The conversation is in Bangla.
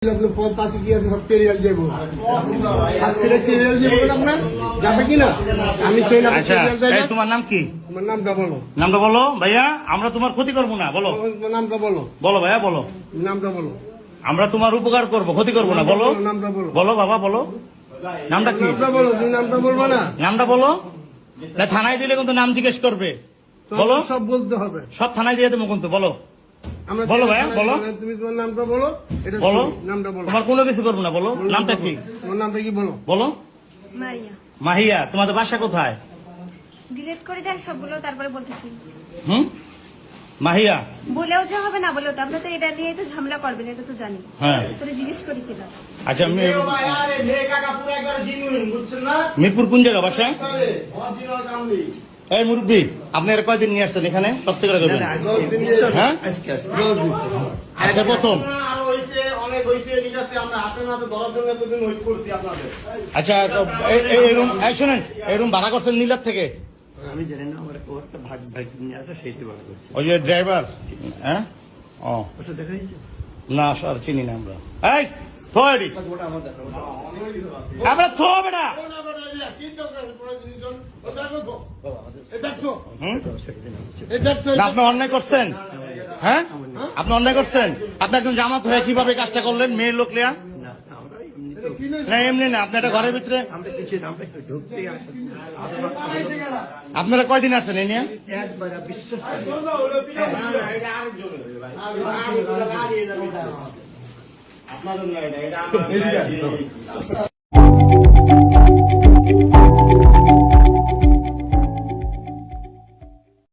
পাশে কি আছে সব কেরিয়াল যাবো কেরিয়াল যাবো আপনার যাবে কিনা আমি সেই নাম। তোমার নাম কি? তোমার নামটা বলো। নামটা বলো ভাইয়া, আমরা তোমার ক্ষতি করবো না। বলো তোমার নামটা বলো। বলো ভাইয়া বলো নামটা বলো। আমরা তোমার উপকার করবো, ক্ষতি করবো না। বলো নামটা বলো। বলো বাবা বলো নামটা কি? নামটা বলো। তুমি নামটা বলবো না। নামটা বলো। থানায় দিলে কিন্তু নাম জিজ্ঞেস করবে। বলো সব বলতে হবে। সব থানায় দিয়ে দেবো কিন্তু। বলো বলো ভাইয়া বলো। তুমি তোমার নামটা বলো। এটা বলো নামটা বলো। তোমার কোনো কিছু করবো না। বলো নামটা কি? তোমার নামটা কি বলো। বলো মারিয়া। মাহিয়া। তোমাদের বাসা কোথায়? ডিলিট করে দেন সবগুলো, তারপরে বলতেছি। মাহিয়া বলেও যে হবে না বলেও তো, আপনার তো এটা নিয়ে তো ঝামেলা করবেন, এটা তো জানি। হ্যাঁ তোরে জিজ্ঞেস করি কিনা। আচ্ছা মিরপুর কোন জায়গা বাসা? এই মুরব্বী, আপনি এর কয়দিন নিয়ে আসছেন এখানে? সত্যি করে করবেন। হ্যাঁ আজকে প্রথম। আচ্ছা শোনেন, এই রুম ভাড়া করছেন নীলার থেকে? আমি জানি না, আমার একটা ভাগ নিয়ে আসে, সেইটি ভাড়া করছি। ওই যে ড্রাইভার। হ্যাঁ ও ওটা দেখা যাচ্ছে না স্যার, চিনি না আমরা। এই থোড়ি আমরা থো বেটা। আপনি অন্যায় করছেন। হ্যাঁ আপনি অন্যায় করছেন। আপনি একজন জামাত হয়ে কিভাবে কাজটা করলেন? মেয়ের লোক লিয়া না, আমরা না, এমনি না। আপনি একটা ঘরের ভিতরে আমরা কিছু আমরা ঢুকতে আপনারা কয়দিন আছেন এই নিয়ে? একবার বিশ্বাস আপনাদের